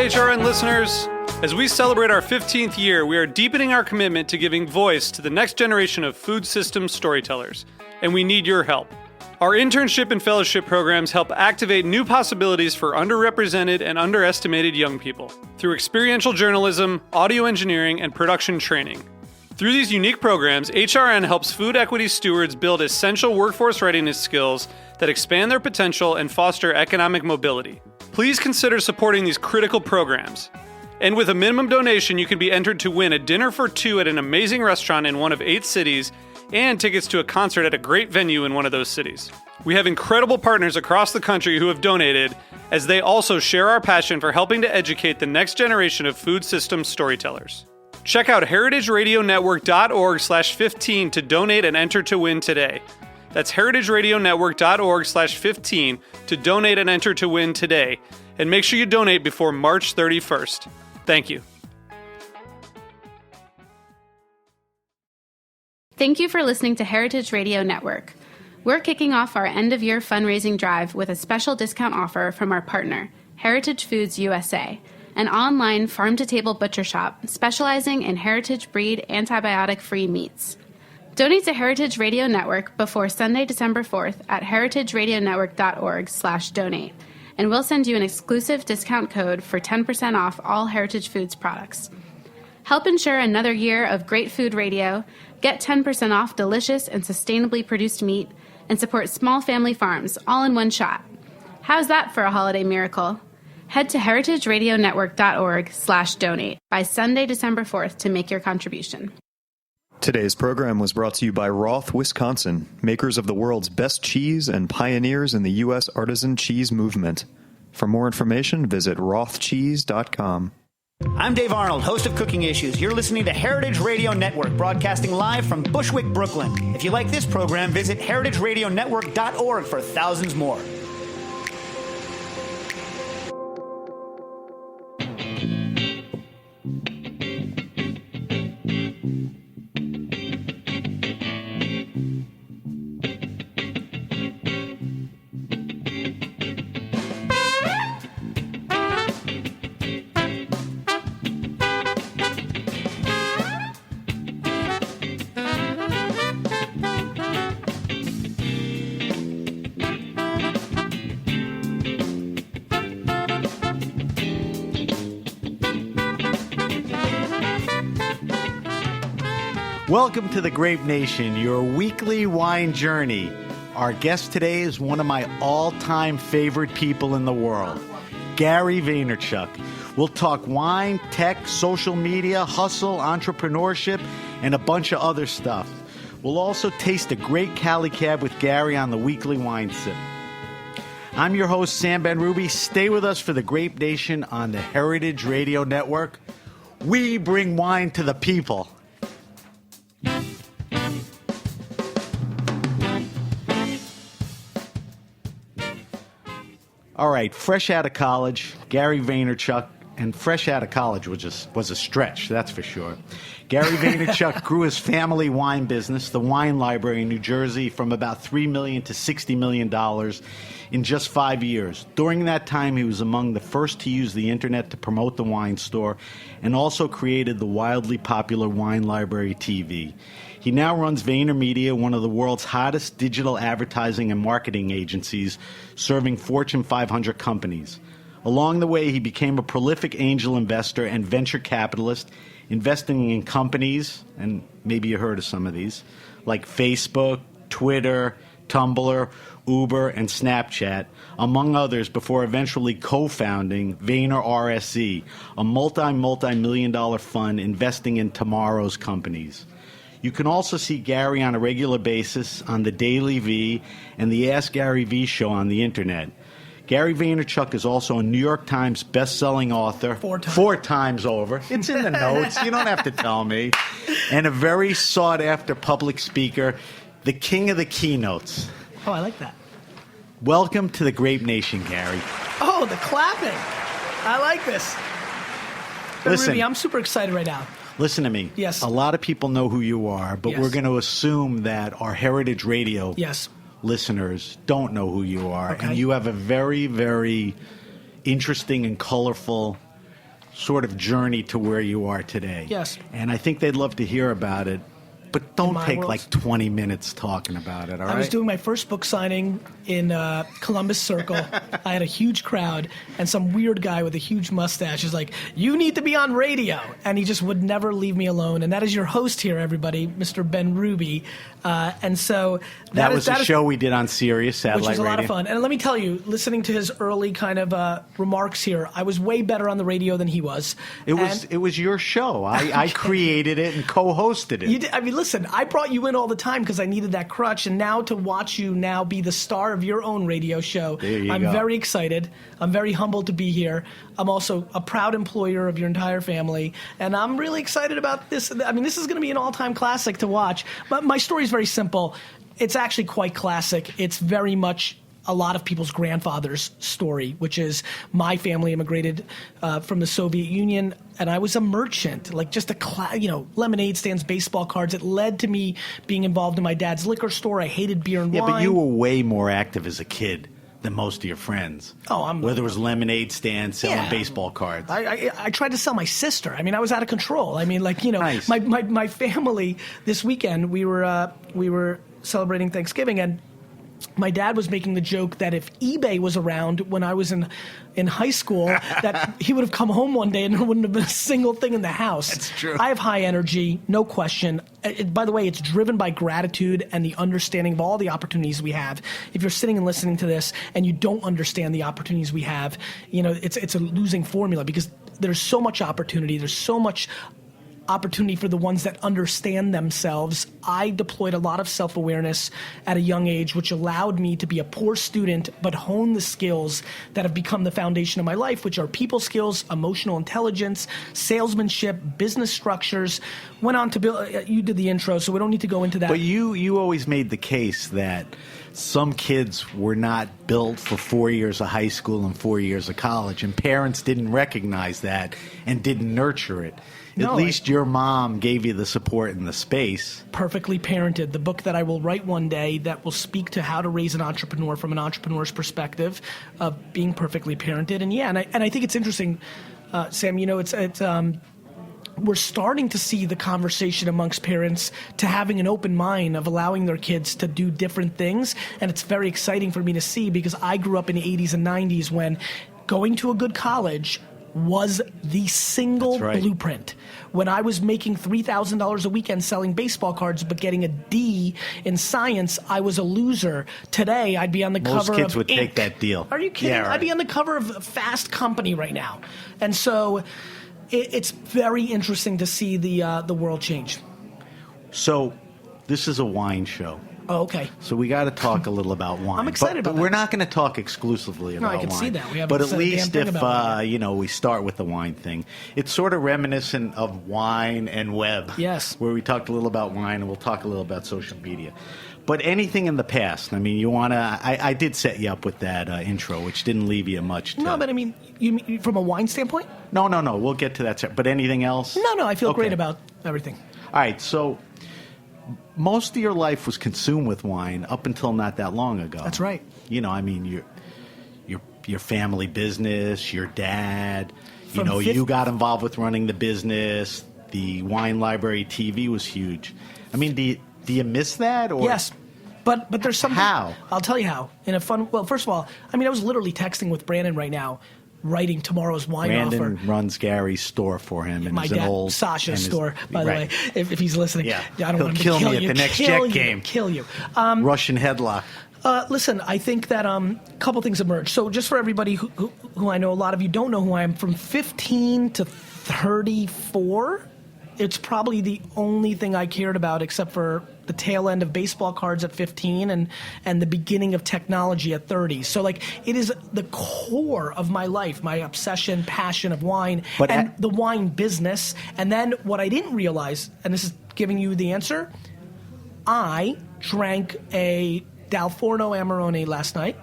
HRN listeners. As we celebrate our 15th year, we are deepening our commitment to giving voice to the next generation of food systems storytellers, and we need your help. Our internship and fellowship programs help activate new possibilities for underrepresented and underestimated young people through experiential journalism, audio engineering, and production training. Through these unique programs, HRN helps food equity stewards build essential workforce readiness skills that expand their potential and foster economic mobility. Please consider supporting these critical programs. And with a minimum donation, you can be entered to win a dinner for two at an amazing restaurant in one of 8 cities and tickets to a concert at a great venue in one of those cities. We have incredible partners across the country who have donated, as they also share our passion for helping to educate the next generation of food systems storytellers. Check out heritageradionetwork.org/15 to donate and enter to win today. That's heritageradionetwork.org/15 to donate and enter to win today. And make sure you donate before March 31st. Thank you. Thank you for listening to Heritage Radio Network. We're kicking off our end-of-year fundraising drive with a special discount offer from our partner, Heritage Foods USA, an online farm-to-table butcher shop specializing in heritage breed antibiotic-free meats. Donate to Heritage Radio Network before Sunday, December 4th at heritageradionetwork.org/donate, and we'll send you an exclusive discount code for 10% off all Heritage Foods products. Help ensure another year of great food radio, get 10% off delicious and sustainably produced meat, and support small family farms all in one shot. How's that for a holiday miracle? Head to heritageradionetwork.org/donate by Sunday, December 4th to make your contribution. Today's program was brought to you by Roth, Wisconsin, makers of the world's best cheese and pioneers in the U.S. artisan cheese movement. For more information, visit rothcheese.com. I'm Dave Arnold, host of Cooking Issues. You're listening to Heritage Radio Network, broadcasting live from Bushwick, Brooklyn. If you like this program, visit heritageradionetwork.org for thousands more. Welcome to the Grape Nation, your weekly wine journey. Our guest today is one of my all-time favorite people in the world, Gary Vaynerchuk. We'll talk wine, tech, social media, hustle, entrepreneurship, and a bunch of other stuff. We'll also taste a great Cali Cab with Gary on the weekly wine sip. I'm your host, Sam Ben-Ruby. Stay with us for the Grape Nation on the Heritage Radio Network. We bring wine to the people. All right, fresh out of college, Gary Vaynerchuk, and fresh out of college was a stretch, that's for sure. Gary Vaynerchuk grew his family wine business, the Wine Library in New Jersey, from about $3 million to $60 million in just 5 years. During that time, he was among the first to use the internet to promote the wine store and also created the wildly popular Wine Library TV. He now runs VaynerMedia, one of the world's hottest digital advertising and marketing agencies, serving Fortune 500 companies. Along the way, he became a prolific angel investor and venture capitalist, investing in companies, and maybe you heard of some of these, like Facebook, Twitter, Tumblr, Uber, and Snapchat, among others, before eventually co-founding Vayner RSE, a multi-million-dollar fund investing in tomorrow's companies. You can also see Gary on a regular basis on the Daily V and the Ask Gary V show on the internet. Gary Vaynerchuk is also a New York Times best-selling author. 4 times. 4 times over. It's in the notes. You don't have to tell me. And a very sought-after public speaker, the king of the keynotes. Oh, I like that. Welcome to the Grape Nation, Gary. Oh, the clapping. I like this. Listen. Ruby, I'm super excited right now. Listen to me. Yes. A lot of people know who you are, but Yes. we're going to assume that our Heritage Radio Yes. listeners don't know who you are. Okay. And you have a very, very interesting and colorful sort of journey to where you are today. Yes. And I think they'd love to hear about it. But don't my take world. like 20 minutes talking about it, all right? I was doing my first book signing in Columbus Circle. I had a huge crowd, and some weird guy with a huge mustache is like, "You need to be on radio," and he just would never leave me alone. And that is your host here, everybody, Mr. Ben Ruby. And so that was a show we did on Sirius Satellite which was a lot of Radio. fun. And let me tell you, listening to his early kind of remarks here, I was way better on the radio than he was. It was your show. I created it and co-hosted it. You did, I mean, listen, I brought you in all the time because I needed that crutch, and now to watch you now be the star of your own radio show, I'm go. very excited. I'm very humbled to be here. I'm also a proud employer of your entire family, and I'm really excited about this. I mean, this is going to be an all-time classic to watch. But my story is very simple. It's actually quite classic. It's very much a lot of people's grandfather's story, which is my family immigrated from the Soviet Union, and I was a merchant, like just lemonade stands, baseball cards. It led to me being involved in my dad's liquor store. I hated beer and wine. Yeah, but you were way more active as a kid than most of your friends. Whether it was lemonade stands, selling baseball cards. I tried to sell my sister. I mean, I was out of control. I mean, Nice. my family this weekend, we were celebrating Thanksgiving, and my dad was making the joke that if eBay was around when I was in high school, that he would have come home one day and there wouldn't have been a single thing in the house. That's true. I have high energy, no question. By the way, it's driven by gratitude and the understanding of all the opportunities we have. If you're sitting and listening to this and you don't understand the opportunities we have, it's a losing formula because there's so much opportunity. There's so much opportunity for the ones that understand themselves. I deployed a lot of self-awareness at a young age, which allowed me to be a poor student, but hone the skills that have become the foundation of my life, which are people skills, emotional intelligence, salesmanship, business structures. Went on to build, you did the intro, so we don't need to go into that. But you always made the case that some kids were not built for 4 years of high school and 4 years of college, and parents didn't recognize that and didn't nurture it. No, At least your mom gave you the support and the space. Perfectly Parented, the book that I will write one day that will speak to how to raise an entrepreneur from an entrepreneur's perspective of being perfectly parented. And yeah, and I think it's interesting, Sam, we're starting to see the conversation amongst parents to having an open mind of allowing their kids to do different things. And it's very exciting for me to see because I grew up in the 80s and 90s when going to a good college was the single blueprint. When I was making $3,000 a weekend selling baseball cards but getting a D in science, I was a loser. Today, I'd be on the cover of Most kids would Inc. take that deal. Are you kidding? Yeah, right. I'd be on the cover of Fast Company right now. And so it's very interesting to see the world change. So this is a wine show. Oh, okay. So we got to talk a little about wine. I'm excited about but we're that. not going to talk exclusively about wine. I can see that. We haven't but at said a damn least thing if about wine. we start with the wine thing, it's sort of reminiscent of Wine and Web. Yes. Where we talked a little about wine and we'll talk a little about social media. But anything in the past, I mean, you want to... I did set you up with that intro, which didn't leave you much to... No, but I mean, you mean from a wine standpoint? No. We'll get to that. But anything else? No, I feel Okay. great about everything. All right, so most of your life was consumed with wine up until not that long ago. That's right. I mean, your family business, your dad, From you got involved with running the business. The wine library TV was huge. I mean, do you miss that? Or? Yes. But there's something... How? I'll tell you how. Well, first of all, I mean, I was literally texting with Brandon right now, writing tomorrow's wine Brandon offer. runs Gary's store for him. And My is an dad, old, Sasha's and store, by the way, if he's listening. Yeah. I don't He'll want him kill to kill me at you. the next kill Jet you, game. Kill you. Russian headlock. Listen, I think that a couple things emerged. So just for everybody who I know, a lot of you don't know who I am, from 15 to 34, it's probably the only thing I cared about except for the tail end of baseball cards at 15 and the beginning of technology at 30. So it is the core of my life, my obsession, passion of wine, and the wine business. And then what I didn't realize, and this is giving you the answer, I drank a Dalforno Amarone last night.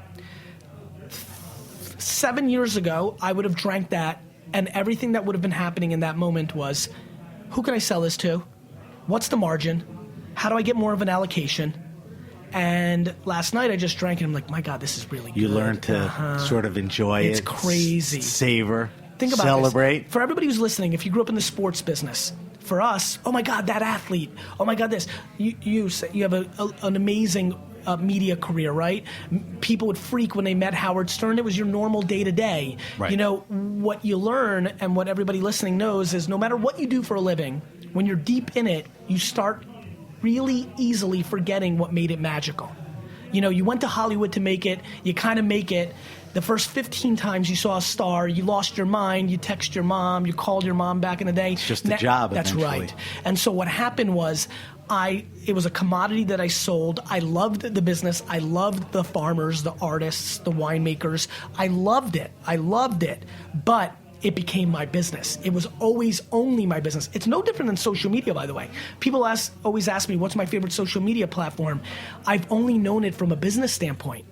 7 years ago, I would have drank that, and everything that would have been happening in that moment was, who can I sell this to? What's the margin? How do I get more of an allocation? And last night I just drank it. I'm like, my God, this is really good. You learn to sort of enjoy it. It's crazy. Savor. think about Celebrate. this. For everybody who's listening, if you grew up in the sports business, for us, oh my God, that athlete. Oh my God, this. You have an amazing media career, right? People would freak when they met Howard Stern. It was your normal day-to-day. Right. You know, what you learn and what everybody listening knows is no matter what you do for a living, when you're deep in it, you start really easily forgetting what made it magical. You know, you went to Hollywood to make it, you kind of make it. The first 15 times you saw a star, you lost your mind, you text your mom, you called your mom back in the day. It's just a job, That's eventually. right. And so what happened was, it was a commodity that I sold. I loved the business. I loved the farmers, the artists, the winemakers. I loved it. But it became my business. It was always only my business. It's no different than social media, by the way. People always ask me, what's my favorite social media platform? I've only known it from a business standpoint.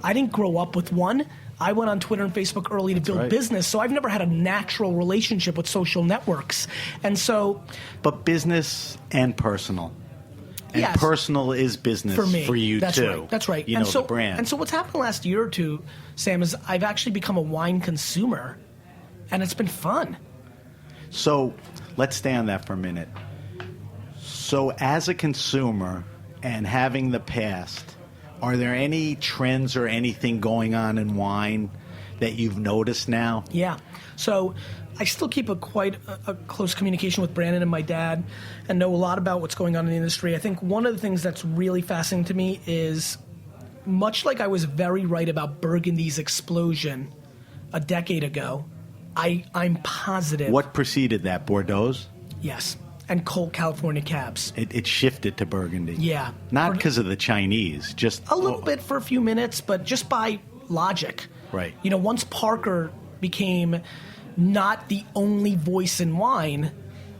I didn't grow up with one. I went on Twitter and Facebook early to build business, so I've never had a natural relationship with social networks. And so... But business and personal. And yes, personal is business for me. For you, That's too. Right. That's right. You know, the brand. And so what's happened the last year or two, Sam, is I've actually become a wine consumer, and it's been fun. So let's stay on that for a minute. So as a consumer and having the past, are there any trends or anything going on in wine that you've noticed now? Yeah. So I still keep quite a close communication with Brandon and my dad and know a lot about what's going on in the industry. I think one of the things that's really fascinating to me is, much like I was very right about Burgundy's explosion a decade ago, I'm positive. What preceded that? Bordeaux's? Yes. And Cold California cabs. It shifted to Burgundy. Yeah. Not because of the Chinese, just... A little bit for a few minutes, but just by logic. Right. You know, once Parker became not the only voice in wine,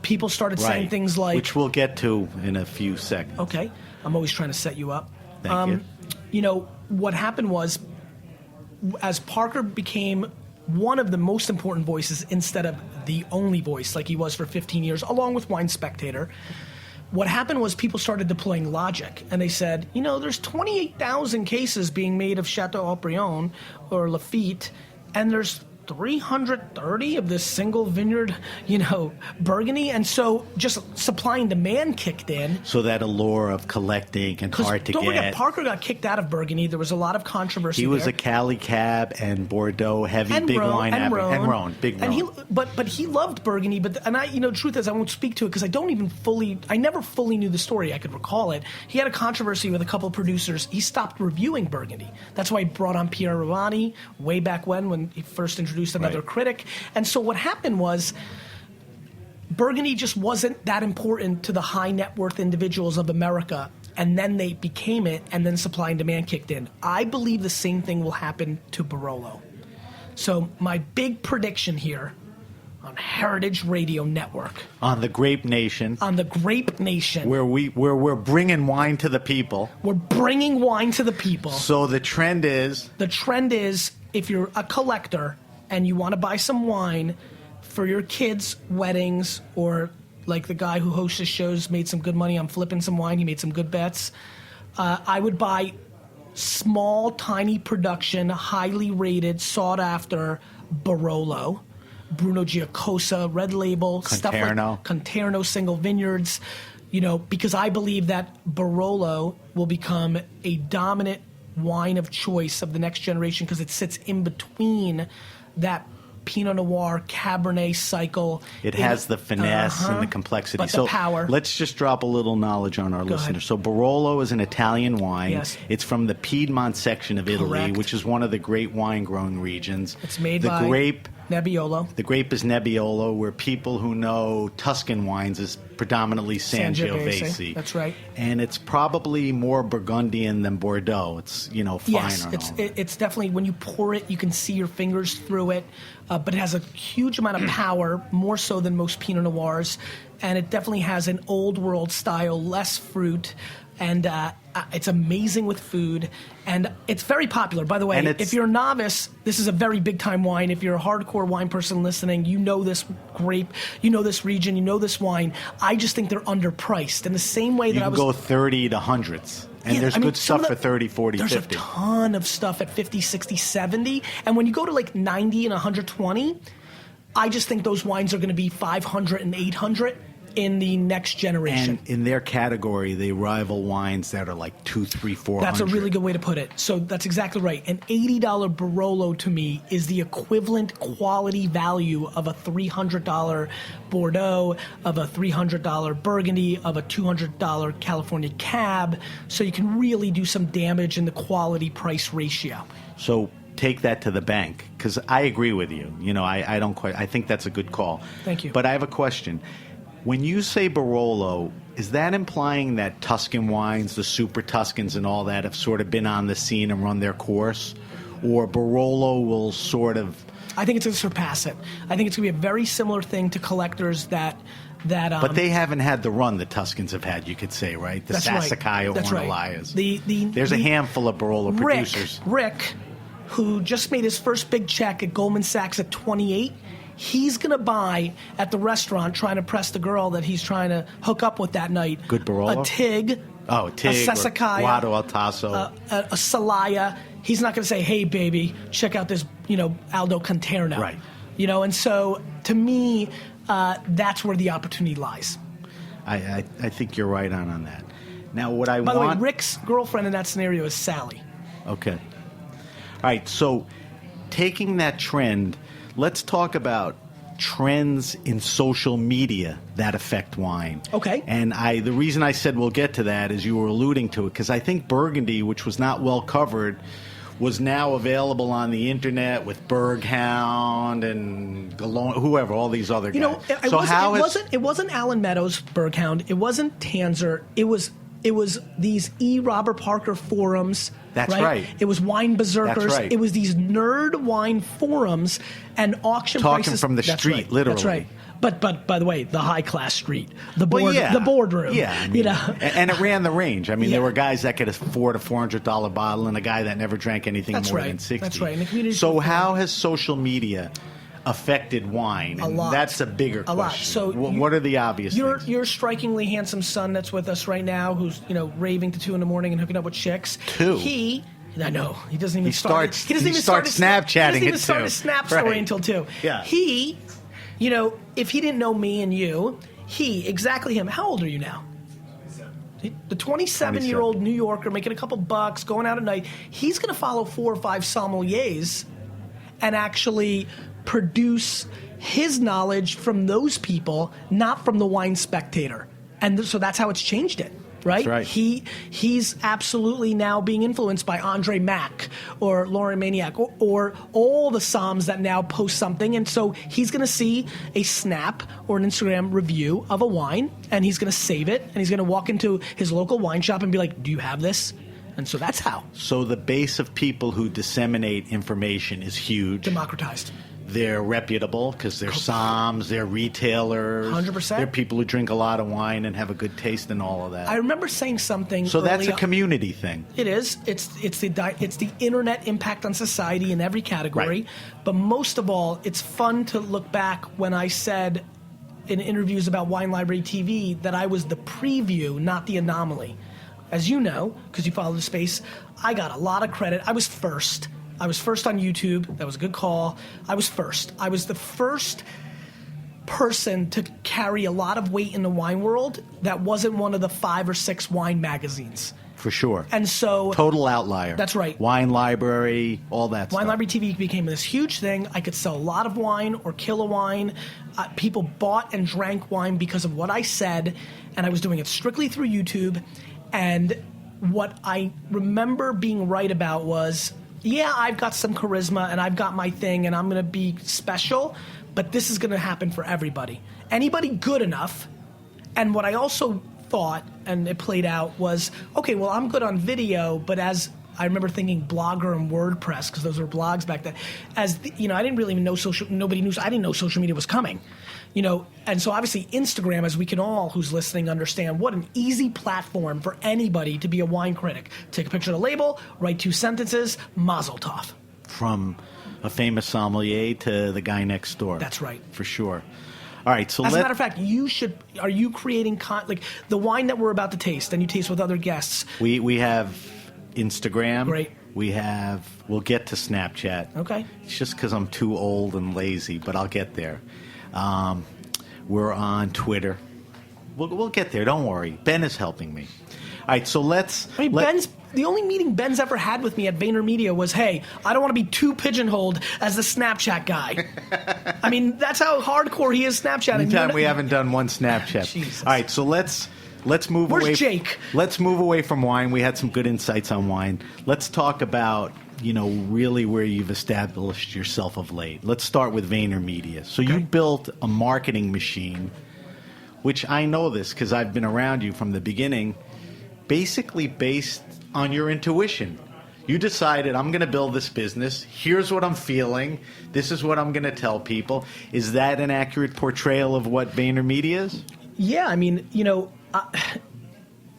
people started saying things like... Which we'll get to in a few seconds. Okay. I'm always trying to set you up. Thank you. You know, what happened was, as Parker became one of the most important voices instead of the only voice like he was for 15 years, along with Wine Spectator, what happened was people started deploying logic, and they said, you know, there's 28,000 cases being made of Chateau Haut-Brion or Lafite, and there's 330 of this single vineyard, you know, Burgundy, and so just supply and demand kicked in. So that allure of collecting and hard to don't get. forget, Parker got kicked out of Burgundy. There was a lot of controversy. He was there. a Cali Cab and Bordeaux heavy, And big Rhone, wine and average. Rhone. And Rhone, big Rhone. And but he loved Burgundy. And I, you know, truth is, I won't speak to it because I never fully knew the story. I could recall it. He had a controversy with a couple of producers. He stopped reviewing Burgundy. That's why he brought on Pierre Ravani way back when he first introduced another critic. And so what happened was, Burgundy just wasn't that important to the high net worth individuals of America, and then they became it, and then supply and demand kicked in. I believe the same thing will happen to Barolo. So my big prediction here on Heritage Radio Network, on the Grape Nation, where we're bringing wine to the people. We're bringing wine to the people. So the trend is, if you're a collector and you want to buy some wine for your kids' weddings, or like the guy who hosts his shows made some good money on flipping some wine, he made some good bets, I would buy small, tiny production, highly rated, sought after Barolo, Bruno Giacosa, Red Label, stuff like Conterno, single vineyards, you know, because I believe that Barolo will become a dominant wine of choice of the next generation because it sits in between that Pinot Noir, Cabernet cycle. It has the finesse and the complexity. But the power. Let's just drop a little knowledge on our listeners. So Barolo is an Italian wine. Yes. It's from the Piedmont section of Italy, Correct. which is one of the great wine growing regions. It's made the by grape. Nebbiolo. The grape is Nebbiolo, where people who know Tuscan wines is predominantly Sangiovese. That's right. And it's probably more Burgundian than Bordeaux. It's, you know, finer. Yes, it's definitely, when you pour it, you can see your fingers through it, but it has a huge amount of power, more so than most Pinot Noirs, and it definitely has an old world style, less fruit, and it's amazing with food, and it's very popular. By the way, if you're a novice, this is a very big time wine. If you're a hardcore wine person listening, you know this grape, you know this region, you know this wine. I just think they're underpriced in the same way that I was... You can go 30 to hundreds. And there's good stuff for 30, 40, there's 50. There's a ton of stuff at 50, 60, 70. And when you go to like 90 and 120, I just think those wines are going to be 500 and 800 in the next generation. And in their category, they rival wines that are like 200, 300, 400. That's a really good way to put it. So that's exactly right. An $80 Barolo to me is the equivalent quality value of a $300 Bordeaux, of a $300 Burgundy, of a $200 California Cab. So you can really do some damage in the quality price ratio. So take that to the bank, because I agree with you. You know, I don't quite. I think that's a good call. Thank you. But I have a question. When you say Barolo, is that implying that Tuscan wines, the Super Tuscans and all that, have sort of been on the scene and run their course? Or Barolo will sort of... I think it's going to surpass it. I think it's going to be a very similar thing to collectors that but they haven't had the run the Tuscans have had, you could say, right? The Sassicaia or Ornellayas. There's a handful of Barolo producers. Rick, who just made his first big check at Goldman Sachs at 28, he's going to buy at the restaurant trying to press the girl that he's trying to hook up with that night. Good Barolo? A Tig. Oh, Tig. A Sassicaia. Guado Altasso. A Salaya. He's not going to say, hey, baby, check out this, Aldo Conterno. Right. And so to me, that's where the opportunity lies. I think you're right on that. Now, what I By want... the way, Rick's girlfriend in that scenario is Sally. Okay. All right, so taking that trend, let's talk about trends in social media that affect wine. Okay. And the reason I said we'll get to that is you were alluding to it, because I think Burgundy, which was not well covered, was now available on the internet with Berghound and Galone, whoever, all these other guys. It wasn't Alan Meadows Berghound. It wasn't Tanzer. It was these Robert Parker forums. That's right. It was Wine Berserkers. That's right. It was these nerd wine forums and auction Talking prices. from the That's street, right. literally. That's right. But by the way, the high class street, the boardroom. Yeah, and it ran the range. I mean, there were guys that could afford a $400 bottle, and a guy that never drank anything than $60. That's right. And the community. So how has social media affected wine? A lot. That's a bigger question. A lot. So what are the obvious things? Your strikingly handsome son that's with us right now, who's raving to 2 a.m. and hooking up with chicks. I know. He doesn't even start. He doesn't even start Snapchatting. He doesn't even start his Snap story until 2. Yeah. He, if he didn't know me and you, exactly him. How old are you now? The 27-year-old New Yorker making a couple bucks, going out at night. He's going to follow 4 or 5 sommeliers and actually produce his knowledge from those people, not from the Wine Spectator. And so that's how it's changed it. Right? That's right. He's absolutely now being influenced by Andre Mack or Lauren Maniac or all the somms that now post something. And so he's going to see a Snap or an Instagram review of a wine, and he's going to save it, and he's going to walk into his local wine shop and be like, do you have this? And so that's how. So the base of people who disseminate information is huge. Democratized. They're reputable because they're somms, they're retailers. 100%. They're people who drink a lot of wine and have a good taste and all of that. I remember saying something. So that's a community thing. It is. It's the internet impact on society in every category. Right. But most of all, it's fun to look back when I said in interviews about Wine Library TV that I was the preview, not the anomaly. As you know, because you follow the space, I got a lot of credit. I was first. I was first on YouTube. That was a good call. I was first. I was the first person to carry a lot of weight in the wine world that wasn't one of the 5 or 6 wine magazines. For sure. And so... Total outlier. That's right. Wine Library, all that stuff. Wine Library TV became this huge thing. I could sell a lot of wine or kill a wine. People bought and drank wine because of what I said, and I was doing it strictly through YouTube. And what I remember being right about was... Yeah, I've got some charisma and I've got my thing and I'm going to be special, but this is going to happen for everybody. Anybody good enough. And what I also thought, and it played out, was, okay, well, I'm good on video, but as I remember thinking Blogger and WordPress, because those were blogs back then, I didn't really even know I didn't know social media was coming. And so obviously Instagram, as we can all who's listening understand, what an easy platform for anybody to be a wine critic. Take a picture of the label, write 2 sentences, mazel tov. From a famous sommelier to the guy next door. That's right. For sure. All right, so as a matter of fact, are you creating, like the wine that we're about to taste and you taste with other guests? We have Instagram. Great. We'll get to Snapchat. Okay. It's just because I'm too old and lazy, but I'll get there. We're on Twitter. We'll get there. Don't worry. Ben is helping me. All right, so the only meeting Ben's ever had with me at VaynerMedia was, hey, I don't want to be too pigeonholed as the Snapchat guy. I mean, that's how hardcore he is Snapchatting. Anytime we haven't done one Snapchat. Jesus. All right, so let's move away. Where's Jake? Let's move away from wine. We had some good insights on wine. Let's talk about, really where you've established yourself of late. Let's start with VaynerMedia. So you built a marketing machine, which I know this because I've been around you from the beginning, basically based on your intuition. You decided, I'm going to build this business. Here's what I'm feeling. This is what I'm going to tell people. Is that an accurate portrayal of what VaynerMedia is? Yeah, I mean,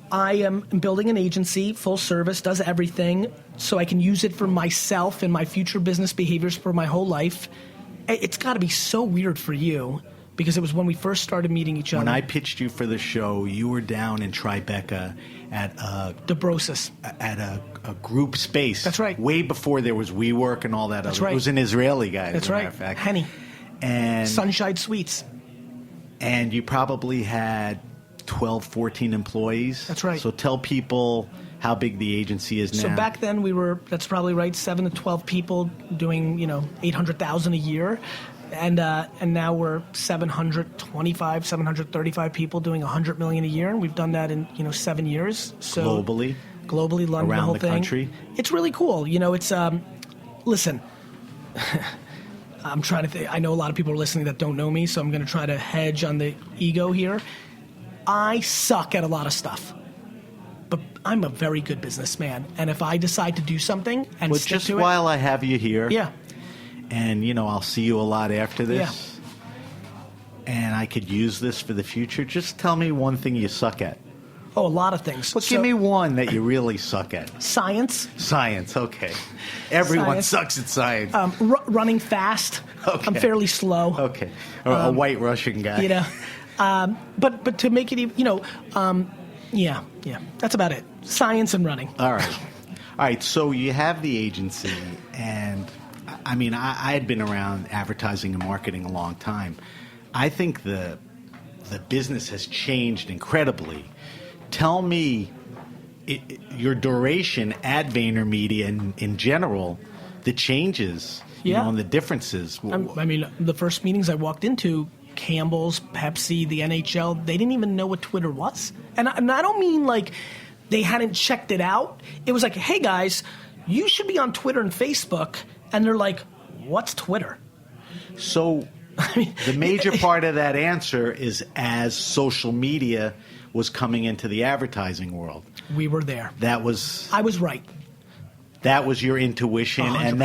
I am building an agency, full service, does everything, so I can use it for myself and my future business behaviors for my whole life. It's got to be so weird for you, because it was when we first started meeting each other. When I pitched you for the show, you were down in Tribeca at Debrosis. At a group space. That's right. Way before there was WeWork and all that. That's other. right. It was an Israeli guy. That's as a right. matter of fact. Henny. And Sunshine Suites. And you probably had 12, 14 employees. That's right. So tell people how big the agency is now. So back then that's probably right, 7 to 12 people doing, $800,000 a year. And now we're 735 people doing $100 million a year, and we've done that in 7 years. So globally, London, around the whole the thing. country. It's really cool. It's listen. I'm trying to think. I know a lot of people are listening that don't know me, so I'm going to try to hedge on the ego here. I suck at a lot of stuff, but I'm a very good businessman. And if I decide to do something and stick just to it, while I have you here, yeah. And, I'll see you a lot after this. Yeah. And I could use this for the future. Just tell me one thing you suck at. Oh, a lot of things. Well, give me one that you really suck at. Science. Science, okay. Everyone Science. sucks at science. Running fast. Okay. I'm fairly slow. Okay. A white Russian guy. But to make it even, yeah. That's about it. Science and running. All right. So you have the agency, and I mean, I had been around advertising and marketing a long time. I think the business has changed incredibly. Tell me your duration at VaynerMedia in general, the changes, and the differences. I mean, the first meetings I walked into, Campbell's, Pepsi, the NHL, they didn't even know what Twitter was. And I don't mean like they hadn't checked it out. It was like, hey guys, you should be on Twitter and Facebook. And they're like, what's Twitter? So the major part of that answer is as social media was coming into the advertising world. We were there. I was right. That was your intuition, 100%. and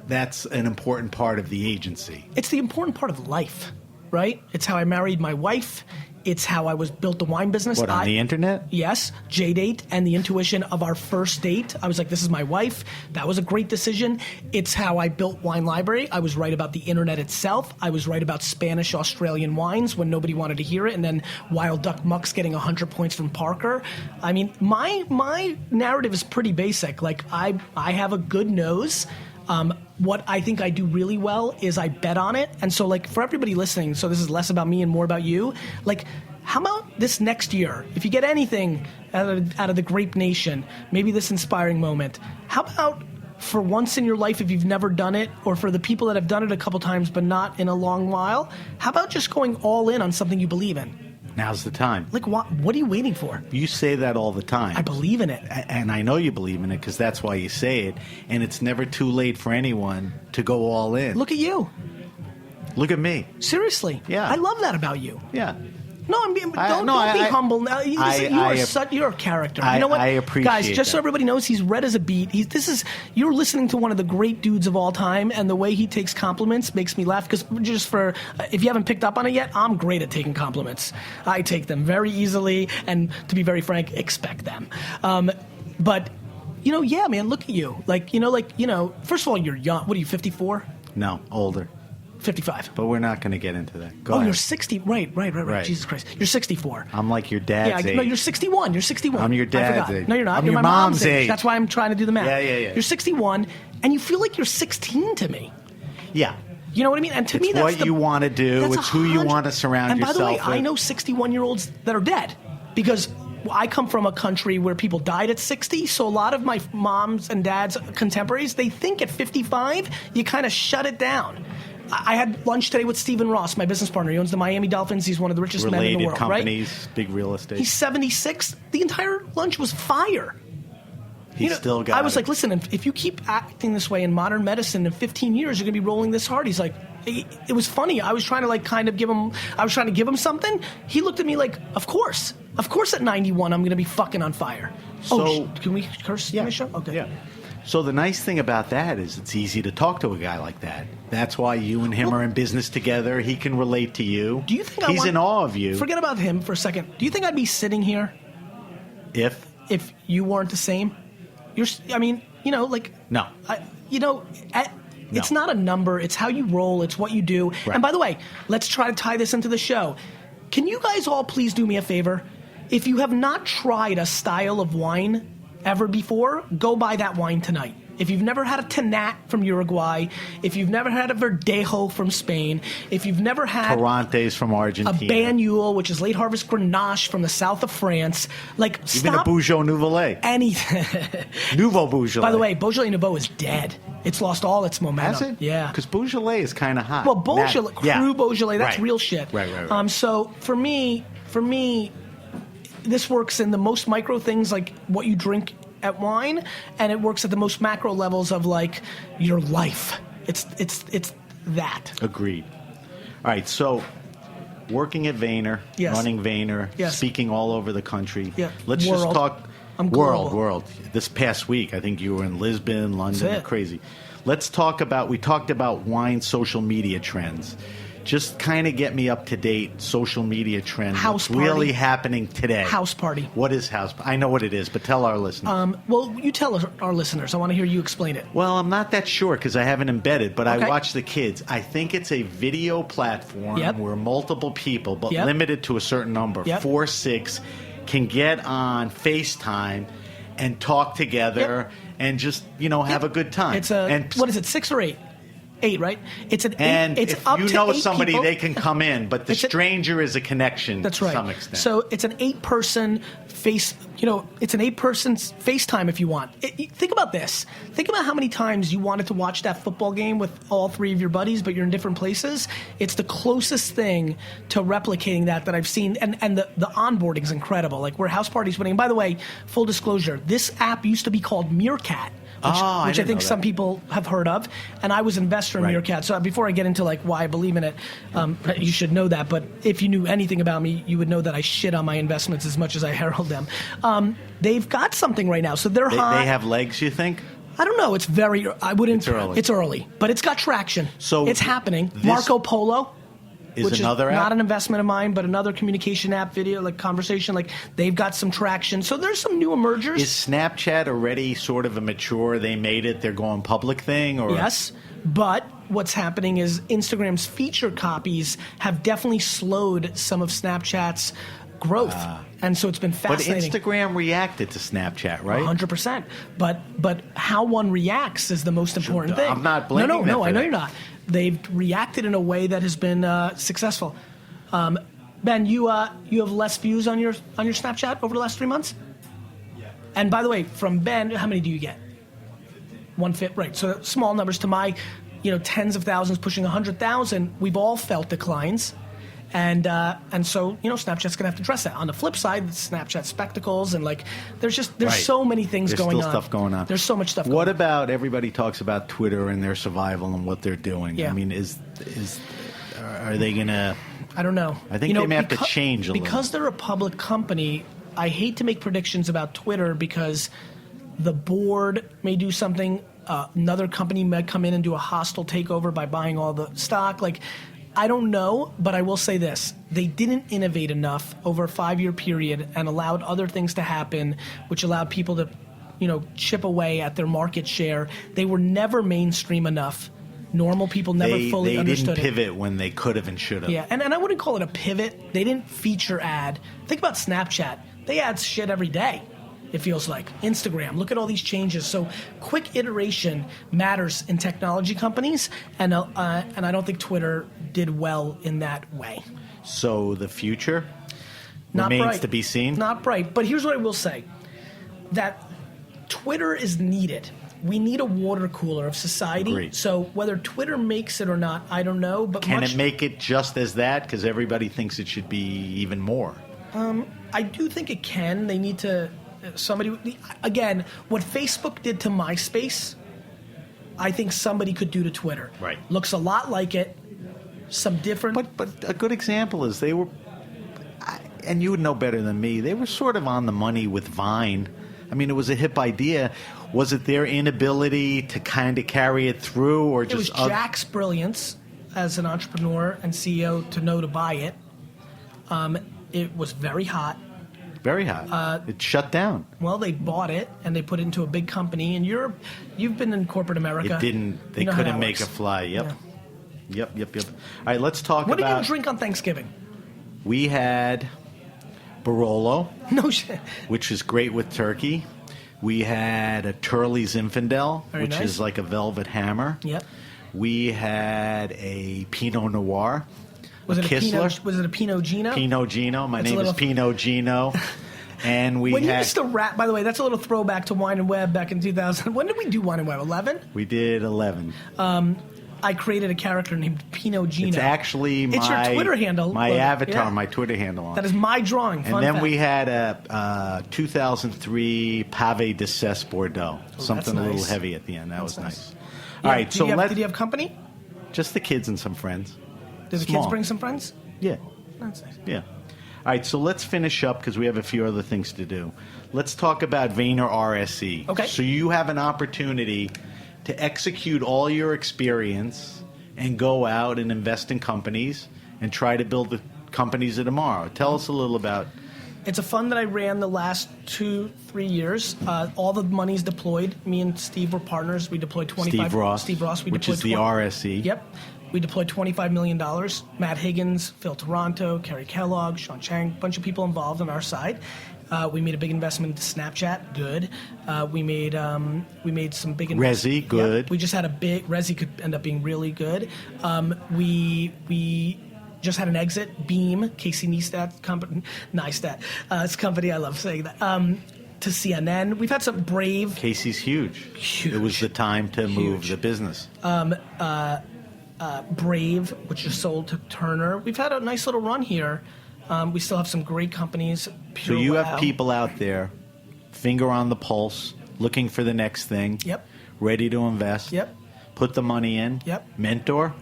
that's an important part of the agency. It's the important part of life, right? It's how I married my wife. It's how I built the wine business. What, on the internet? Yes, J-Date, and the intuition of our first date. I was like, this is my wife. That was a great decision. It's how I built Wine Library. I was right about the internet itself. I was right about Spanish Australian wines when nobody wanted to hear it, and then Wild Duck Muck's getting 100 points from Parker. I mean, my narrative is pretty basic. Like, I have a good nose. What I think I do really well is I bet on it. And so, like, for everybody listening, so this is less about me and more about you, like, how about this next year? If you get anything out of the Grape Nation, maybe this inspiring moment, how about for once in your life, if you've never done it, or for the people that have done it a couple times but not in a long while, how about just going all in on something you believe in? Now's the time. Like, what are you waiting for? You say that all the time. I believe in it. And I know you believe in it because that's why you say it. And it's never too late for anyone to go all in. Look at you. Look at me. Seriously. Yeah. I love that about you. Yeah. No, don't be humble. Now, you're a character. You know what, I appreciate guys? Just so everybody knows, he's red as a beet. You're listening to one of the great dudes of all time, and the way he takes compliments makes me laugh. Because if you haven't picked up on it yet, I'm great at taking compliments. I take them very easily, and to be very frank, expect them. But man, look at you. First of all, you're young. What are you, 54? No, older. 55. But we're not going to get into that. Go Oh, ahead. you're 60. Right. Right. Jesus Christ. You're 64. I'm like your dad's age. No, you're 61. You're 61. I'm your dad's I forgot. age. No, you're not. I'm You're your my mom's age. That's why I'm trying to do the math. Yeah. You're 61, and you feel like you're 16 to me. Yeah. You know what I mean? And to me, It's that's what you want to do. that's It's who you 100 want to surround and yourself with. And by the way, I know 61-year-olds that are dead because I come from a country where people died at 60, so a lot of my mom's and dad's contemporaries, they think at 55, you kind of shut it down. I had lunch today with Stephen Ross, my business partner. He owns the Miami Dolphins. He's one of the richest men in the world, companies, right? big real estate. He's 76. The entire lunch was fire. He's still got I was it. like, listen, if you keep acting this way in modern medicine, in 15 years, you're going to be rolling this hard. He's like, it was funny. I was trying to give him something. He looked at me like, of course at 91, I'm going to be fucking on fire. So- can we curse Yeah. on the show? Okay. Yeah. So the nice thing about that is it's easy to talk to a guy like that. That's why you and him are in business together. He can relate to you. Do you think he's in awe of you? Forget about him for a second. Do you think I'd be sitting here if you weren't the same? No. It's not a number. It's how you roll. It's what you do. Right. And by the way, let's try to tie this into the show. Can you guys all please do me a favor? If you have not tried a style of wine ever before, go buy that wine tonight. If you've never had a Tanat from Uruguay, if you've never had a Verdejo from Spain, if you've never had Torrantes from a Argentina. Banyule, which is late harvest Grenache from the south of France, Even a stop Beaujolais Nouveau. anything. Nouveau Beaujolais. By the way, Beaujolais Nouveau is dead. It's lost all its momentum. Has it? Yeah. Because Beaujolais is kind of hot. Well, Beaujolais, Cru Beaujolais, that's Right. real shit. Right. So for me, this works in the most micro things like what you drink at wine, and it works at the most macro levels of like your life. It's that. Agreed. All right, so working at Vayner, Yes. running Vayner, Yes. speaking all over the country. Yeah. Let's just World. talk I'm global. world. This past week, I think you were in Lisbon, London, That's it. crazy. Let's talk about, we talked about wine social media trends. Just kind of get me up to date social media trends. House What's really party. happening today? House party. What is house? I know what it is, but tell our listeners. Well, you tell our listeners. I want to hear you explain it. Well, I'm not that sure because I haven't embedded, but Okay. I watch the kids. I think it's a video platform Yep. where multiple people, but Yep. limited to a certain number, Yep. 4, 6, can get on FaceTime and talk together and just, have a good time. What is it, 6 or 8? 8, right? It's an 8. And It's if up you to know 8 somebody, people. they can come in, but the It's a- stranger is a connection That's to right. some extent. So it's an 8-person it's an 8-person FaceTime if you want. Think about this. Think about how many times you wanted to watch that football game with all 3 of your buddies, but you're in different places. It's the closest thing to replicating that I've seen, and the onboarding is incredible. Like, where house parties winning. By the way, full disclosure, this app used to be called Meerkat. Which I I didn't think know some that. people have heard of, and I was an investor in Right. Meerkat. So before I get into why I believe in it, you should know that. But if you knew anything about me, you would know that I shit on my investments as much as I herald them. They've got something right now, so they're hot. They have legs, you think? I don't know. It's very. I wouldn't. It's early. It's early, but it's got traction. So it's happening. this Marco Polo. Is Which another is app? not an investment of mine, but another communication app, video, conversation. They've got some traction. So there's some new emergers. Is Snapchat already sort of a mature, they made it, they're going public thing? Or Yes, but what's happening is Instagram's feature copies have definitely slowed some of Snapchat's growth. And so it's been But fascinating. Instagram reacted to Snapchat, right? 100%. But how one reacts is the most important thing. I'm not blaming them No, for I know that. you're not. They've reacted in a way that has been successful. Ben, you have less views on your Snapchat over the last 3 months? Yeah. And by the way, from Ben, how many do you get? 150, right. So small numbers to my, tens of thousands pushing 100,000. We've all felt declines. And so, Snapchat's going to have to address that. On the flip side, Snapchat spectacles and there's Right. so many things There's going on. still stuff going on. There's so much stuff What going on. about everybody talks about Twitter and their survival and what they're doing? Yeah. I mean, are they going to... I don't know. I think they may have to change a little. Because they're a public company, I hate to make predictions about Twitter because the board may do something. Another company may come in and do a hostile takeover by buying all the stock. I don't know, but I will say this. They didn't innovate enough over a 5-year period and allowed other things to happen, which allowed people to, chip away at their market share. They were never mainstream enough Normal people never fully they understood didn't it. pivot when they could have and should have. Yeah, and I wouldn't call it a pivot. They didn't feature ad. Think about Snapchat. They add shit every day, it feels like. Instagram, look at all these changes. So quick iteration matters in technology companies, and I don't think Twitter did well in that way. So the future Not remains bright. to be seen? Not bright. But here's what I will say. That Twitter is needed. We need a water cooler of society. Agreed. So whether Twitter makes it or not, I don't know. But Can it make it just as that? Because everybody thinks it should be even more. I do think it can. They need to. Again, what Facebook did to MySpace, I think somebody could do to Twitter. Right. Looks a lot like it. Some different. But a good example is they were, and you would know better than me, they were sort of on the money with Vine. I mean, it was a hip idea. Was it their inability to kind of carry it through, or It was just Jack's brilliance as an entrepreneur and CEO to know to buy it. It was very hot. very hot? It shut down. Well, they bought it and they put it into a big company. And you've been in corporate America. It didn't. They You know how couldn't that make works. it fly. Yep. Yeah. Yep. All right, let's talk What are you about. going to drink on Thanksgiving? We had Barolo, No shit. which is great with turkey. We had a Turley's Infidel, Very which nice. is like a velvet hammer. Yep. We had a Pinot Noir. Was it a Kistler. Pinot? Was it a Pinot Gino? Pinot Gino. My That's a name is little- Pinot Gino. And we When you had. used to rap, by the way, that's a little throwback to Wine and Web back in 2000. When did we do Wine and Web? 11? We did 11. I created a character named Pinot Gino. It's actually It's your my Twitter handle. my Look, avatar, yeah. my Twitter handle on That it. is my drawing. And Fun then fact. we had a 2003 Pavé de Cesse Bordeaux, something a little nice. heavy at the end. That was nice. Yeah, All right, did so you have, let did you have company? just the kids and some friends. Did the Small. kids bring some friends? Yeah, That's nice. yeah. All right, so let's finish up because we have a few other things to do. Let's talk about Vayner RSE. Okay. So you have an opportunity to execute all your experience and go out and invest in companies and try to build the companies of tomorrow. Tell us a little about. It's a fund that I ran the last 2-3 years. All the money's deployed. Me and Steve were partners. We deployed 25. Steve Ross, We which deployed is the RSE. Yep. We deployed $25 million. Matt Higgins, Phil Toronto, Kerry Kellogg, Sean Chang, a bunch of people involved on our side. We made a big investment into Snapchat. Good. We made some big Resi, good. Yep. We just had a big Resi could end up being really good. We just had an exit. Beam, Casey Neistat company, it's a company I love saying that. To CNN, we've had some Brave. Casey's huge. It was the time to move the business. Brave, which is sold to Turner. We've had a nice little run here. We still have some great companies. So you have people out there, finger on the pulse, looking for the next thing. Yep. Ready to invest. Yep. Put the money in. Yep. Mentor.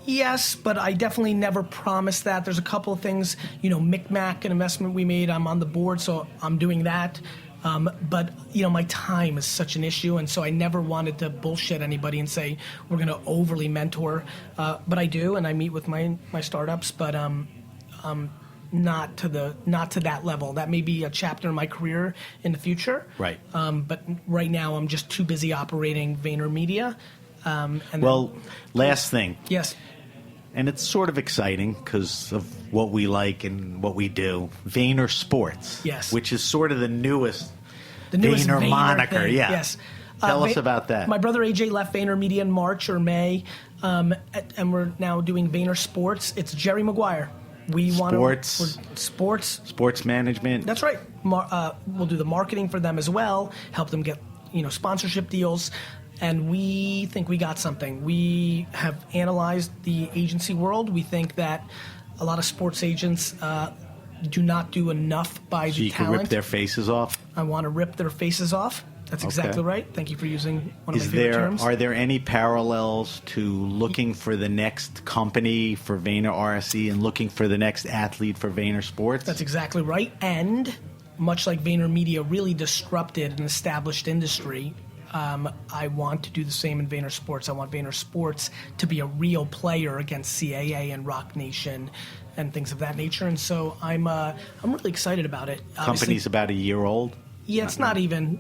Yes, but I definitely never promised that. There's a couple of things, Micmac, an investment we made. I'm on the board, so I'm doing that. But my time is such an issue, and so I never wanted to bullshit anybody and say we're going to overly mentor. But I do, and I meet with my startups, but not to that level. That may be a chapter in my career in the future. Right. But right now, I'm just too busy operating VaynerMedia. Last thing. Yes. And it's sort of exciting because of what we like and what we do. Vayner Sports. Yes. Which is sort of the newest Vayner Vayner moniker. thing. Yeah. Yes. Tell us about that. My brother AJ left VaynerMedia in March or May, and we're now doing Vayner Sports. It's Jerry Maguire. Sports management. That's right. We'll do the marketing for them as well. Help them get sponsorship deals. And we think we got something. We have analyzed the agency world. We think that a lot of sports agents do not do enough by So the you talent. can rip their faces off. I want to rip their faces off. That's exactly right. Thank you for using one of my favorite terms. Are there any parallels to looking for the next company for Vayner RSE and looking for the next athlete for Vayner Sports? That's exactly right. And much like VaynerMedia really disrupted an established industry, I want to do the same in Vayner Sports. I want Vayner Sports to be a real player against CAA and Rock Nation and things of that nature. And so I'm really excited about it. Company's about a year old. Yeah, it's not even.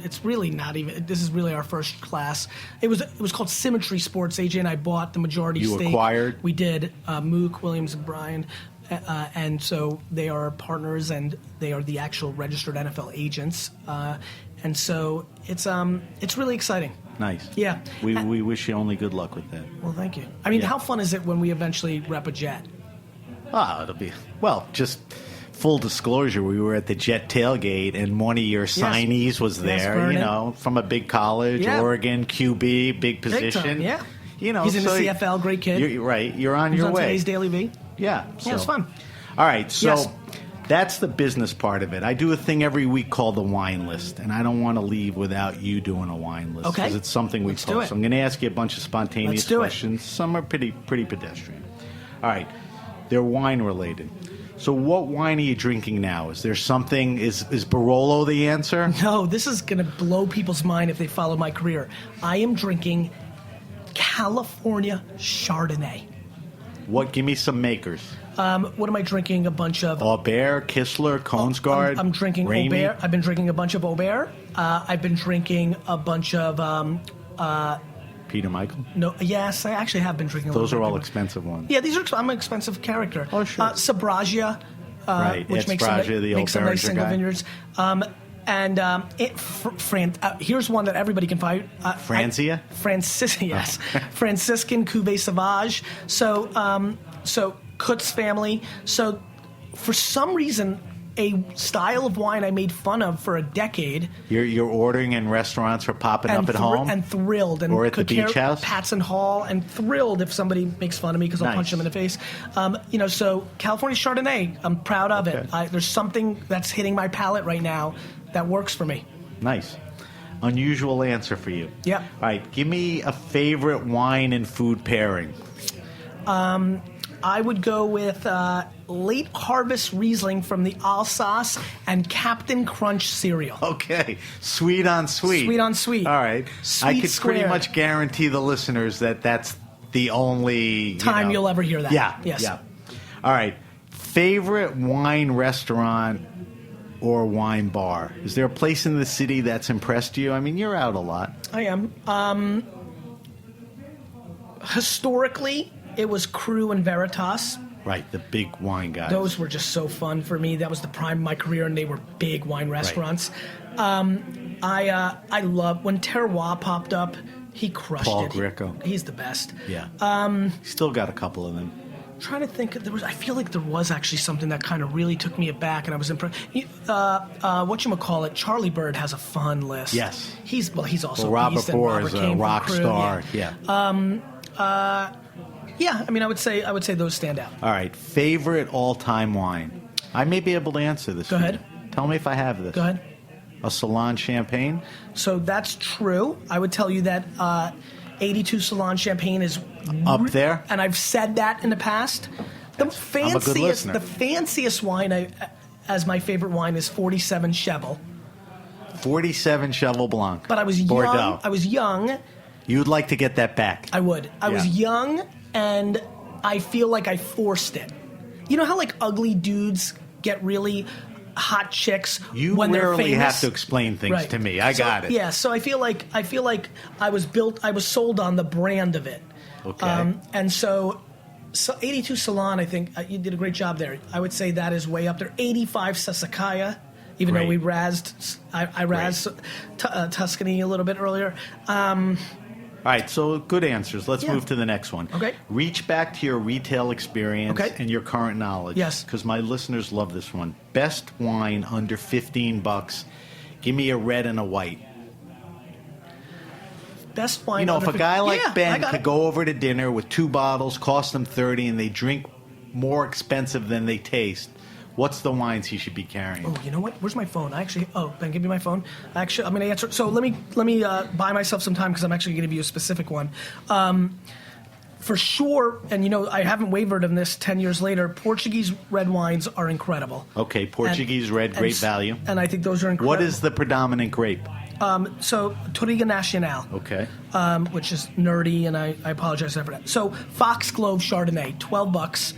It's really not even. This is really our first class. It was called Symmetry Sports. AJ and I bought the majority stake. You acquired? We did. Mook, Williams, and Brian. And so they are partners, and they are the actual registered NFL agents. And so it's really exciting. Nice. Yeah. We wish you only good luck with that. Well, thank you. I mean, how fun is it when we eventually rep a jet? It'll be, well, just full disclosure, we were at the Jet tailgate, and one of your signees was there, Vernon. from a big college, Oregon, QB, big position. Big time, yeah. He's in the CFL, great kid. You're right. You're on He's your on way. today's Daily V. Yeah. Yeah, it's fun. All right, so Yes. that's the business part of it. I do a thing every week called the wine list, and I don't want to leave without you doing a wine list. Okay. Because it's something we Let's do post. it. So I'm going to ask you a bunch of spontaneous Let's do it. questions. Some are pretty pedestrian. All right. They're wine related. So what wine are you drinking now? Is there something, is Barolo the answer? No, this is going to blow people's mind if they follow my career. I am drinking California Chardonnay. What? Give me some makers. What am I drinking? A bunch of... Aubert, Kistler, Kongsgaard. I'm drinking Ramey? Aubert. I've been drinking a bunch of Aubert. I've been drinking a bunch of... Peter Michael. no, yes, I actually have been drinking a Those are little all bit. expensive ones. Yeah, these are... I'm an expensive character. Oh, sure. Sabragia, Right, which Ed makes Spragia, the old makes some nice Beringer single guy. vineyards. Here's one that everybody can find. Franzia? Yes. Franciscan Cuvée Sauvage. So Kutz family. So for some reason, a style of wine I made fun of for a decade. You're ordering in restaurants or popping up at home? And thrilled. And Or at the could care- beach house? Patson Hall, and thrilled if somebody makes fun of me because I'll Nice. punch them in the face. So California Chardonnay, I'm proud of it. Okay. There's something that's hitting my palate right now that works for me. Nice. Unusual answer for you. Yep. All right, give me a favorite wine and food pairing. I would go with late harvest Riesling from the Alsace and Captain Crunch cereal. Okay, sweet on sweet. Sweet on sweet. All right. I Sweet could pretty square. much guarantee the listeners that that's the only Time you'll ever hear that. Yeah. Yes. Yeah. All right. Favorite wine restaurant or wine bar? Is there a place in the city that's impressed you? I mean, you're out a lot. I am. Historically, it was Cru and Veritas. Right, the big wine guys. Those were just so fun for me. That was the prime of my career, and they were big wine restaurants. I love when Terroir popped up. He crushed Paul it. Greco. He's the best. Yeah. Still got a couple of them. Trying to think, I feel like there was actually something that kind of really took me aback, and I was impressed. Whatchamacallit, Charlie Bird has a fun list. Yes. He's also Robert Beast and Bohr Robert is a Kane from rock Crew, star. Yeah. Yeah. I mean, I would say those stand out. All right. Favorite all-time wine? I may be able to answer this. Go for ahead. you. Tell me if I have this. Go ahead. A Salon Champagne? So that's true. I would tell you that 82 Salon Champagne is Up there? and I've said that in the past. I'm a good listener. The fanciest wine as my favorite wine is 47 Cheval. 47 Cheval Blanc. But I was Bordeaux. young. You'd like to get that back. I would. I was Yeah. young, and I feel like I forced it. You know how like ugly dudes get really hot chicks You when they're rarely famous? have to explain things Right. to me. I got it. Yeah, so I feel like I was sold on the brand of it. Okay. And so 82 Salon, I think you did a great job there. I would say that is way up there. 85 Sassicaia, even though Great. we razzed, I razzed Tuscany a little bit earlier. All right, so good answers. Let's Yeah. move to the next one. Okay. Reach back to your retail experience Okay. and your current knowledge. Yes. Because my listeners love this one. Best wine under $15. Give me a red and a white. Best wine. You know, if under a guy like yeah, I Ben got could it. go over to dinner with 2 bottles, cost them $30, and they drink more expensive than they taste, what's the wines he should be carrying? Oh, you know what? Where's my phone? Ben, give me my phone. Actually, I'm going to answer. So let me buy myself some time because I'm actually going to give you a specific one. For sure, and you know, I haven't wavered on this 10 years later, Portuguese red wines are incredible. Okay, Portuguese red, great value. And I think those are incredible. What is the predominant grape? So, Touriga Nacional. Okay. Which is nerdy, and I apologize for that. So, Foxglove Chardonnay, $12,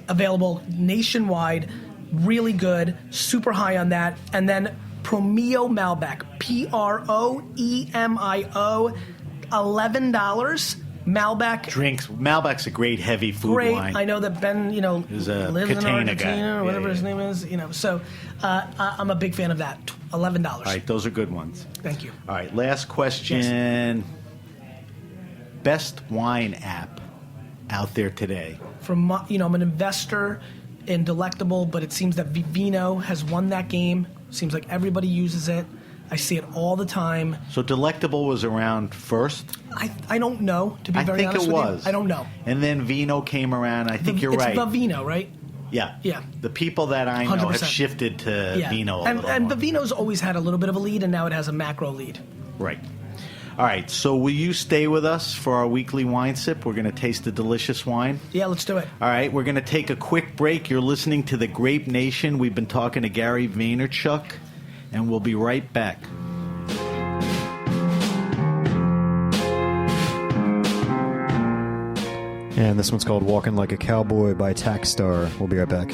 available nationwide, really good, super high on that. And then Promio Malbec, Proemio, $11. Malbec. Drinks. Malbec's a great heavy food Great. wine. I know that Ben, Is a lives in Catena Argentina guy. or whatever Yeah, his yeah. name is. So I'm a big fan of that. $11. All right, those are good ones. Thank you. All right, last question. Best wine app out there today? I'm an investor in Delectable, but it seems that Vivino has won that game. Seems like everybody uses it. I see it all the time. So Delectable was around first? I don't know, to be very honest with you. I think it was. I don't know. And then Vino came around. I think you're it's right. It's Vivino, right? Yeah. Yeah. The people that I know 100%. have shifted to Yeah. Vino a and little more. Vivino's always had a little bit of a lead, and now it has a macro lead. Right. All right, so will you stay with us for our weekly wine sip? We're going to taste a delicious wine. Yeah, let's do it. All right, we're going to take a quick break. You're listening to The Grape Nation. We've been talking to Gary Vaynerchuk, and we'll be right back. And this one's called Walking Like a Cowboy by Tackstar. We'll be right back.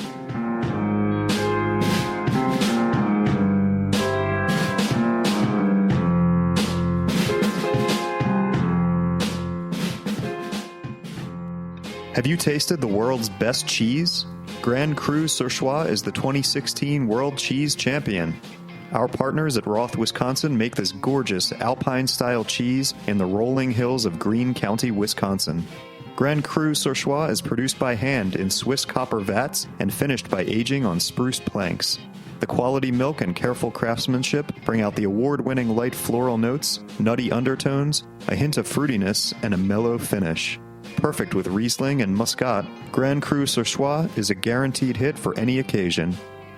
Have you tasted the world's best cheese? Grand Cru Surchoix is the 2016 World Cheese Champion. Our partners at Roth, Wisconsin make this gorgeous Alpine-style cheese in the rolling hills of Greene County, Wisconsin. Grand Cru Surchoix is produced by hand in Swiss copper vats and finished by aging on spruced planks. The quality milk and careful craftsmanship bring out the award-winning light floral notes, nutty undertones, a hint of fruitiness, and a mellow finish. Perfect with Riesling and Muscat, Grand Cru Surchoix is a guaranteed hit for any occasion.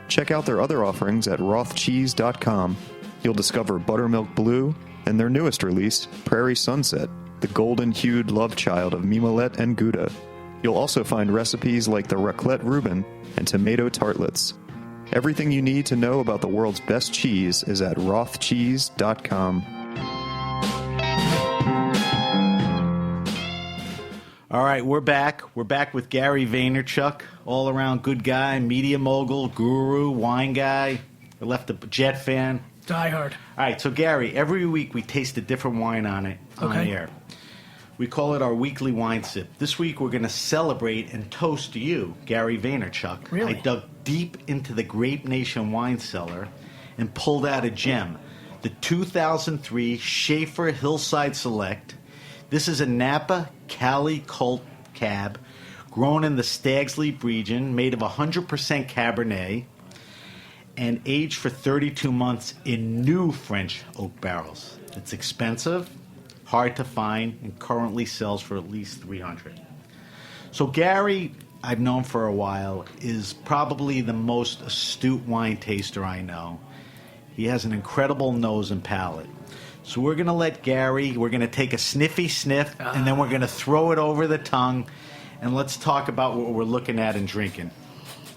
Check out their other offerings at rothcheese.com. You'll discover Buttermilk Blue and their newest release, Prairie Sunset, the golden-hued love child of Mimolette and Gouda. You'll also find recipes like the raclette Reuben and tomato tartlets. Everything you need to know about the world's best cheese is at rothcheese.com. All right, we're back. We're back with Gary Vaynerchuk, all-around good guy, media mogul, guru, wine guy. I left a Jet fan. Die hard. All right, so Gary, every week we taste a different wine on air. We call it our weekly wine sip. This week we're going to celebrate and toast you, Gary Vaynerchuk. Really? I dug deep into the Grape Nation wine cellar and pulled out a gem, the 2003 Schaefer Hillside Select. This is a Napa Cali Cult Cab grown in the Stag's Leap region, made of 100% Cabernet, and aged for 32 months in new French oak barrels. It's expensive, hard to find, and currently sells for at least $300. So Gary, I've known for a while, is probably the most astute wine taster I know. He has an incredible nose and palate. So we're going to let Gary, we're going to take a sniffy sniff, and then we're going to throw it over the tongue, and let's talk about what we're looking at and drinking.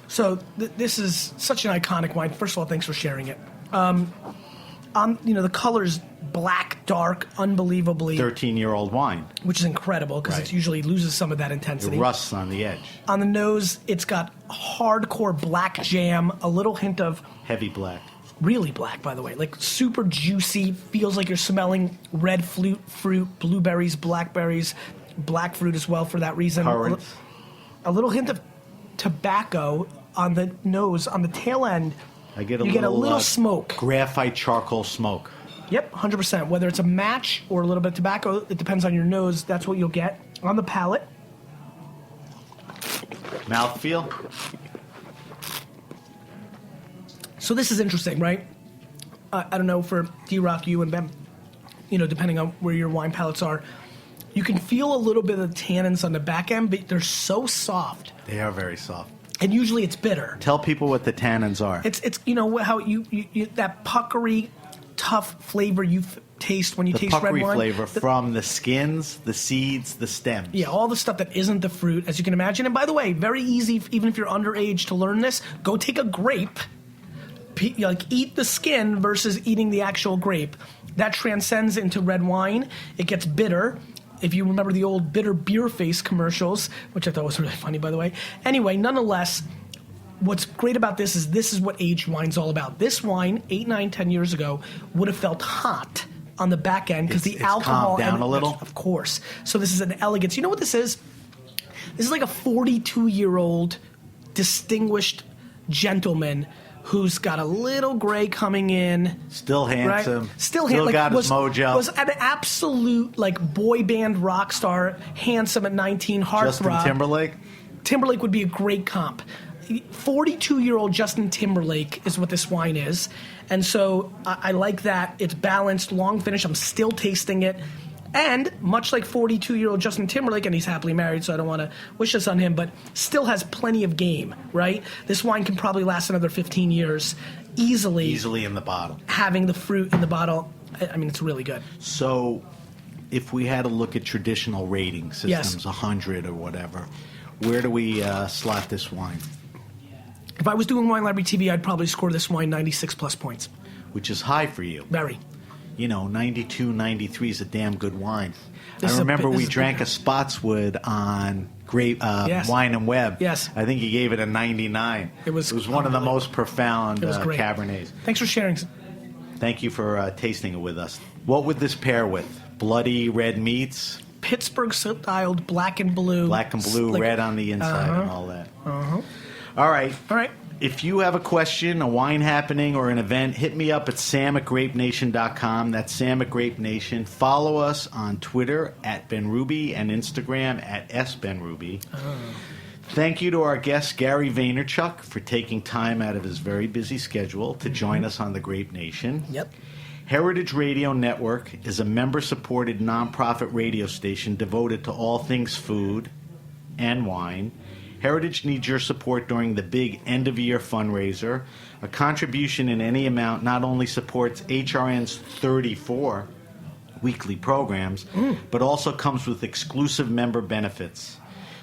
So this is such an iconic wine. First of all, thanks for sharing it. The color's black, dark, unbelievably, 13-year-old wine. which is incredible because Right. it usually loses some of that It intensity. rusts on the edge. On the nose, it's got hardcore black jam, a little hint of Heavy black. really black, by the way, like super juicy. Feels like you're smelling red fruit, blueberries, blackberries, black fruit as well for that reason. Currants. A little hint of tobacco on the nose, on the tail end. I get a you little, get a little smoke. Graphite charcoal smoke. Yep, 100%. Whether it's a match or a little bit of tobacco, it depends on your nose. That's what you'll get. On the palate, Mouthfeel. so this is interesting, right? I don't know for D-Rock, you and Ben, depending on where your wine palates are, you can feel a little bit of the tannins on the back end, but they're so soft. They are very soft. And usually it's bitter. Tell people what the tannins are. It's how you that puckery, tough flavor you taste when you the taste red puckery wine. flavor from the skins, the seeds, the stems. Yeah, all the stuff that isn't the fruit, as you can imagine. And by the way, very easy, even if you're underage, to learn this. Go take a grape, eat the skin versus eating the actual grape. That transcends into red wine. It gets bitter. If you remember the old bitter beer face commercials, which I thought was really funny, by the way. Anyway, nonetheless, what's great about this is what aged wine's all about. This wine, 8, 9, 10 years ago, would have felt hot on the back end because the alcohol calmed down a little. Of course. So this is an elegance. You know what this is? This is like a 42-year-old distinguished gentleman who's got a little gray coming in. Still handsome. Right? Still got his mojo. Was an absolute boy band rock star, handsome at 19, heartthrob. Justin Timberlake? Timberlake would be a great comp. 42-year-old Justin Timberlake is what this wine is. And so I like that. It's balanced, long finish. I'm still tasting it. And much like 42-year-old Justin Timberlake, and he's happily married, so I don't want to wish this on him, but still has plenty of game, right? This wine can probably last another 15 years easily. Easily in the bottle. Having the fruit in the bottle, I mean, it's really good. So if we had to look at traditional rating systems, 100 or whatever, where do we slot this wine? If I was doing Wine Library TV, I'd probably score this wine 96 plus points. Which is high for you. Very. 92, 93 is a damn good wine. This I remember we drank a Spotswood on Wine and Web. Yes. I think he gave it a 99. It was one of the most profound Cabernets. Thanks for sharing. Thank you for tasting it with us. What would this pair with? Bloody red meats? Pittsburgh-styled black and blue. Black and blue, red on the inside and all that. All right. If you have a question, a wine happening, or an event, hit me up at sam@grapenation.com. That's Sam at Grape Nation. Follow us on Twitter at Ben Ruby and Instagram at SBenRuby. Thank you to our guest, Gary Vaynerchuk, for taking time out of his very busy schedule to join us on the Grape Nation. Yep. Heritage Radio Network is a member-supported nonprofit radio station devoted to all things food and wine. Heritage needs your support during the big end-of-year fundraiser. A contribution in any amount not only supports HRN's 34 weekly programs, but also comes with exclusive member benefits.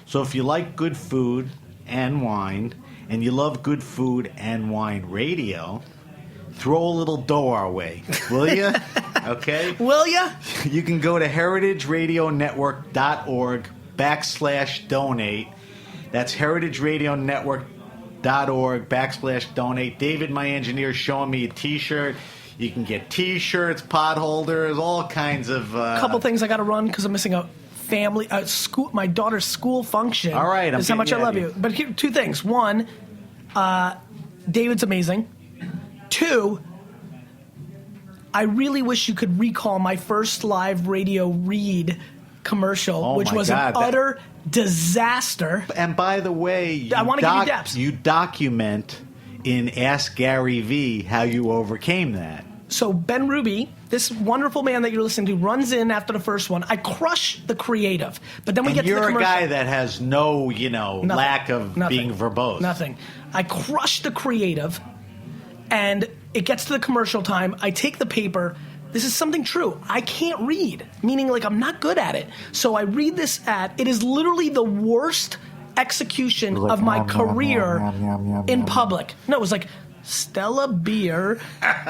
So if you like good food and wine, and you love good food and wine radio, throw a little dough our way, will you? Okay? Will you? You can go to heritageradionetwork.org/donate. That's heritageradionetwork.org/donate. David, my engineer, is showing me a T-shirt. You can get T-shirts, pot holders, all kinds of... A couple things I got to run because I'm missing a family, school, my daughter's school function. All right. This is how much I love you. But here, 2 things. 1, David's amazing. 2, I really wish you could recall my first live radio read commercial, which was an utter disaster. And by the way, I want to give you depths. You document in Ask Gary V how you overcame that. So Ben Ruby, this wonderful man that you're listening to, runs in after the first one. I crush the creative, but then we get to the commercial. You're a guy that has no, lack of being verbose. Nothing. I crush the creative, and it gets to the commercial time. I take the paper. This is something true. I can't read, meaning I'm not good at it. So I read this ad. It is literally the worst execution of my career in public. No, it was Stella beer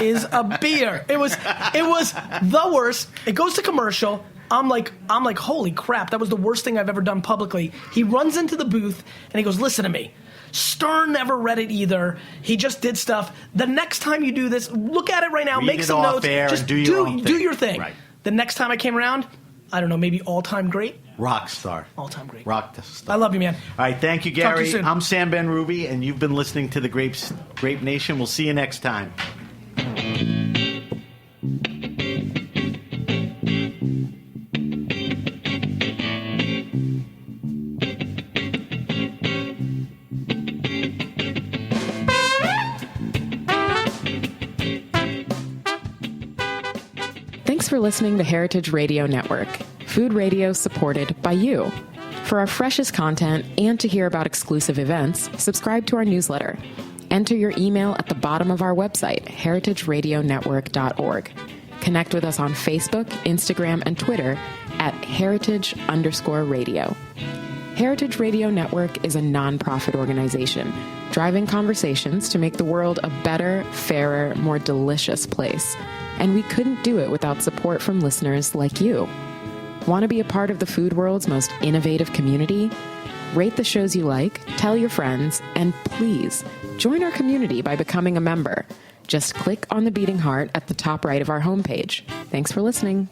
is a beer. It was the worst. It goes to commercial. I'm like, holy crap, that was the worst thing I've ever done publicly. He runs into the booth and he goes, listen to me. Stern never read it either. He just did stuff. The next time you do this, look at it right now, make some notes. Just do your thing. Right. The next time I came around, I don't know, maybe all-time great? Rock star. All-time great. Rock star. I love you, man. All right, thank you, Gary. Talk to you soon. I'm Sam Ben Ruby, and you've been listening to the Grape Nation. We'll see you next time. Thanks for listening to Heritage Radio Network, food radio supported by you. For our freshest content and to hear about exclusive events, subscribe to our newsletter. Enter your email at the bottom of our website, heritageradionetwork.org. Connect with us on Facebook, Instagram, and Twitter at heritage_radio. Heritage Radio Network is a nonprofit organization driving conversations to make the world a better, fairer, more delicious place. And we couldn't do it without support from listeners like you. Want to be a part of the food world's most innovative community? Rate the shows you like, tell your friends, and please join our community by becoming a member. Just click on the beating heart at the top right of our homepage. Thanks for listening.